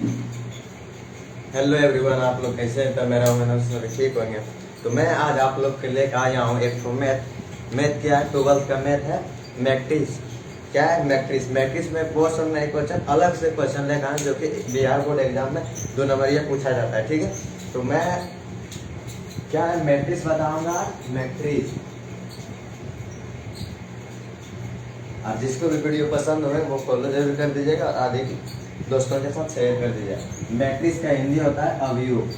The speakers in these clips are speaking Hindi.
हेलो एवरीवन, आप लोग कैसे हैं? तो मेरा मैंने ठीक होंगे। तो मैं आज आप लोग के लेकर आया हूँ एक तो मैथ क्या है, 12th का मैथ है मैट्रिक्स। क्या है मैट्रिक्स? मैट्रिक्स में पोर्शन में एक क्वेश्चन अलग से क्वेश्चन लेना है जो कि बिहार बोर्ड एग्जाम में 2 नंबरिया पूछा जाता है। ठीक है, तो मैं क्या है मैट्रिक्स बताऊंगा। मैट्रिक्स आप जिसको भी वीडियो पसंद हो वो फॉलो जरूर कर दीजिएगा और आगे दोस्तों के साथ शेयर कर दीजिएगा। मैट्रिक्स का हिंदी होता है अवयव।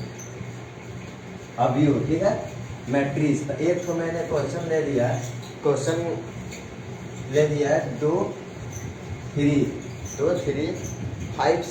अवयव, ठीक है। मैट्रिक्स तो एक तो मैंने क्वेश्चन ले लिया है, क्वेश्चन ले लिया है 2 3 5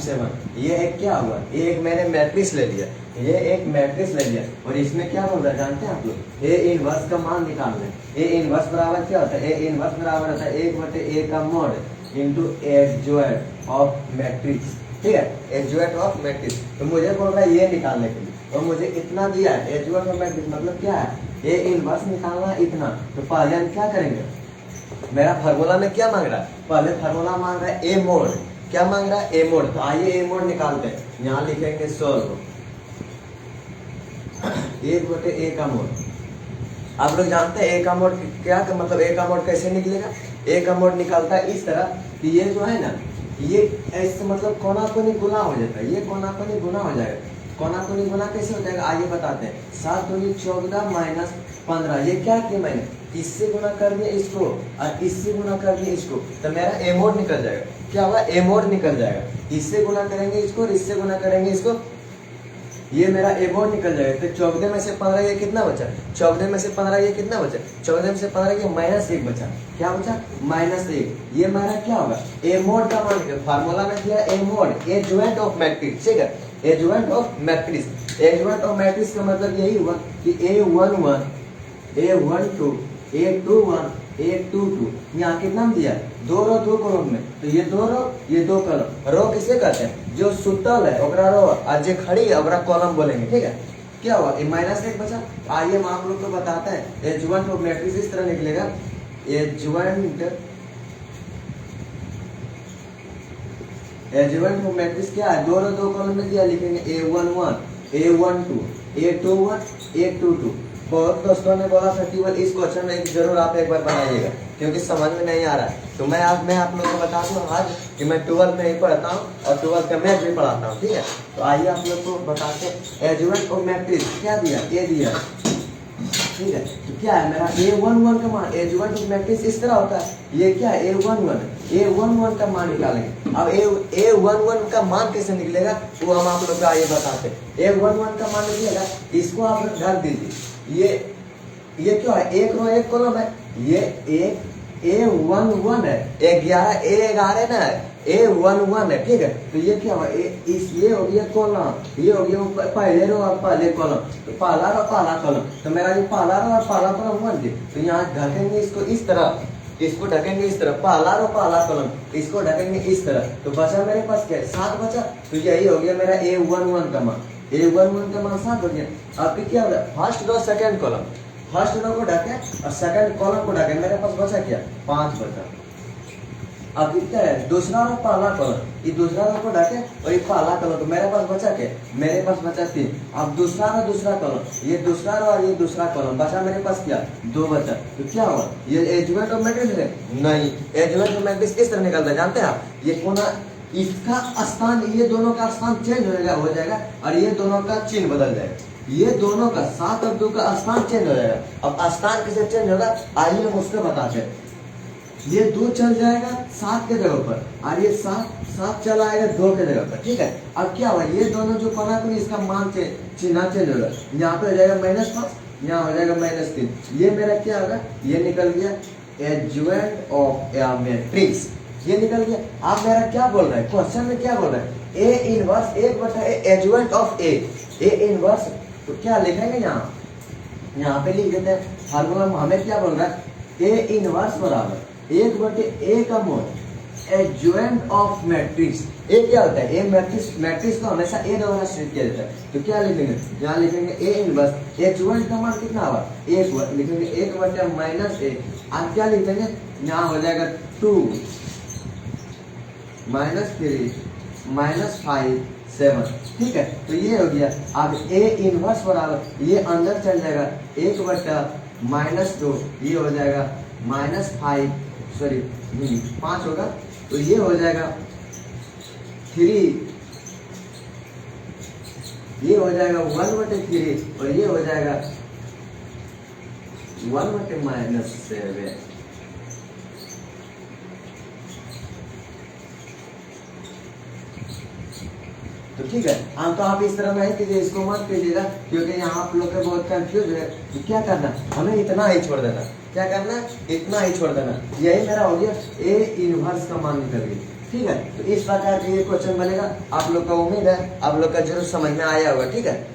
7 ये एक क्या हुआ, ये एक मैंने मैट्रिक्स ले लिया, ये एक मैट्रिक्स ले लिया और इसमें क्या बोल रहा है जानते हैं आप लोग? ए इनवर्स का मान निकालना है। ए इनवर्स बराबर क्या होता है? ए इनवर्स बराबर होता है 1/a का mod into adjoint of matrix. ठीक है, एडजॉइंट ऑफ मैट्रिक्स। तो मुझे बोल रहा है ये निकालने के लिए और मुझे इतना दिया है। एडजॉइंट ऑफ मैट्रिक्स मतलब क्या है? ए इनवर्स निकालना इतना। तो पहले हम क्या करेंगे? मेरा फार्मूला में क्या मांग रहा है? पहले फार्मूला मांग रहा है ए मोड। क्या मांग रहा है? ए मोड। तो आइए ए मोड निकालते हैं। यहाँ लिखेंगे सोल्व 1/a का मोड। आप लोग जानते हैं ए का मोड क्या का मतलब? ए का मोड कैसे निकलेगा? ए का मोड निकलता है इस तरह कि ये जो है ना, ये ऐसे मतलब कोना कोनी गुना हो जाता है। ये कोना कोनी गुना हो जाएगा। कोना कोनी गुना कैसे हो जाएगा आइए बताते हैं। 7 दूनी 14 माइनस 15। ये क्या किया मैंने? इससे गुना कर दिया इसको और इससे गुना कर दिया इसको, तो मेरा ए मोड निकल जाएगा। क्या होगा? ए मोड निकल जाएगा। इससे गुना करेंगे इसको और इससे गुना करेंगे इसको, ये मेरा ए मोड निकल जाएगा। तो 14 में से 15 ये कितना बचा? 14 में से 15 ये कितना बचा? 14 में से 15 ये -1 बचा। क्या बचा? -1। ये मेरा क्या होगा? ए मोड का मान निकल। फार्मूला में दिया ए मोड, एडजॉइंट ऑफ मैट्रिक्स। ठीक है, adjoint of matrix. Adjoint of matrix का मतलब यही हुआ कि A11 A12 A21 A22। यहाँ कितना दिया? 2 रो 2 कॉलम में। तो ये 2 रो ये 2 कॉलम। रो किसे कहते हैं? जो सुतल है ओकरा रो और जो खड़ी है ओकरा कॉलम बोलेंगे। ठीक है, क्या हुआ? ये -1 बचा। आइए हम आप लोग को बताते हैं। एडजॉइंट ऑफ मैट्रिक्स इस तरह निकलेगा। एडजॉइंट ऑफ मैट्रिक्स क्या है? 2 रो 2 कॉलम में दिया, लिखेंगे A11 A12 A21 A22। बहुत दोस्तों ने बोला था केवल इस क्वेश्चन में जरूर आप एक बार बनाइएगा क्योंकि समझ में नहीं आ रहा है। तो मैं आप लोगों को बता दूं आज कि मैं 12th में ही पढ़ता हूँ और 12th का मैथ भी पढ़ाता हूँ। ठीक है, तो आइए आप लोग को बताते हैं। एडजॉइंट ऑफ मैट्रिक्स क्या दिया? ए दिया। ठीक है, तो क्या है मेरा? A11 का मान। एडजॉइंट ऑफ मैट्रिक्स इस तरह होता है। ये क्या है? A11 का मान निकालेंगे। अब A11 का मान कैसे निकलेगा वो हम आप लोग को आइए बताते हैं। A11 का मान निकलेगा, इसको आप लोग ढक दीजिए। ये क्या है? 1 रो 1 कॉलम है। ये A11 है। 11 A11 ना है, A11 है। ठीक है, तो ये क्या हुआ? ये हो गया कॉलम, ये हो गया पहले रो और पहले कॉलम। तो पहला रो पहला कॉलम, तो मेरा जो पहला रो और पहला कॉलम बन गया। तो यहाँ ढकेंगे इसको इस तरह, इसको ढकेंगे इस तरह। पहला रो पहला कॉलम, इसको ढकेंगे इस तरह। तो बचा मेरे पास क्या है? 7 बचा। तो यही हो गया मेरा A11 का मान। A11 का मान 7 हो गया। अब क्या होगा? First row second column, first row को ढके और सेकंड कॉलम को ढके। मेरे पास बचा क्या? 5 बचा। अब क्या है? दूसरा रो पहला कॉलम, ये दूसरा रो को ढके और ये पहला कॉलम। तो मेरे पास बचा क्या? मेरे पास बचा 3। अब दूसरा रो दूसरा कॉलम, ये दूसरा रो और ये दूसरा कॉलम बचा। मेरे पास क्या? 2 बचा। तो क्या हुआ? ये एडजॉइंट ऑफ मैट्रिक्स है? नहीं, एडजॉइंट ऑफ मैट्रिक्स किस तरह निकलता है जानते हैं आप? ये कोना इसका स्थान, ये दोनों का स्थान चेंज हो जाएगा और ये दोनों का चिन्ह बदल जाएगा। ये दोनों का 7 और 2 का स्थान चेंज हो जाएगा। अब स्थान किसे चेंज होगा आइए हम उसको बताते हैं। ये 2 चल जाएगा 7 के जगह पर और ये 7 चला आएगा 2 के जगह पर। ठीक है, अब क्या हुआ? ये दोनों जो कोना कोनी इसका मान चिन्ह चेंज होगा। यहाँ पे हो जाएगा -5, यहाँ हो जाएगा -3। ये मेरा क्या होगा? ये निकल गया एडजॉइंट ऑफ मैट्रिक्स। ये निकल गया। आप मेरा क्या बोल रहे हैं? क्वेश्चन में क्या बोल रहे हैं? A inverse 1/a adjoint of A inverse. तो क्या लिखेंगे? यहाँ पे लिख देते हैं। फार्मूला हमें क्या बोल रहा है? ए इनवर्स बराबर 1/a का मोड एडजॉइंट ऑफ मैट्रिक्स। ए क्या होता है? ए मैट्रिक्स को हमेशा ए द्वारा स्टेट किया जाता है। तो क्या लिखेंगे? यहाँ लिखेंगे ए इनवर्स। एडजॉइंट का मान कितना होगा? 1 लिखेंगे 1/-a। आप क्या लिखेंगे? यहाँ हो जाएगा 2 -3 -5 7, ठीक है। तो ये हो गया। अब ए इनवर्स बराबर ये अंदर चल जाएगा 1/-2, ये हो जाएगा -5 होगा। तो ये हो जाएगा 3, ये हो जाएगा 1/3 और ये हो जाएगा 1/-7। तो ठीक है। हाँ, तो आप इस तरह नहीं कीजिए, इसको मत कीजिएगा, क्योंकि यहाँ आप लोग के बहुत कंफ्यूज है। तो क्या करना, हमें इतना ही छोड़ देना। क्या करना, इतना ही छोड़ देना। यही मेरा हो गया ए इनवर्स का मान निकल गई। ठीक है। तो इस प्रकार के ये क्वेश्चन बनेगा। आप लोग का उम्मीद है आप लोग का जरूर समझ में आया होगा। ठीक है।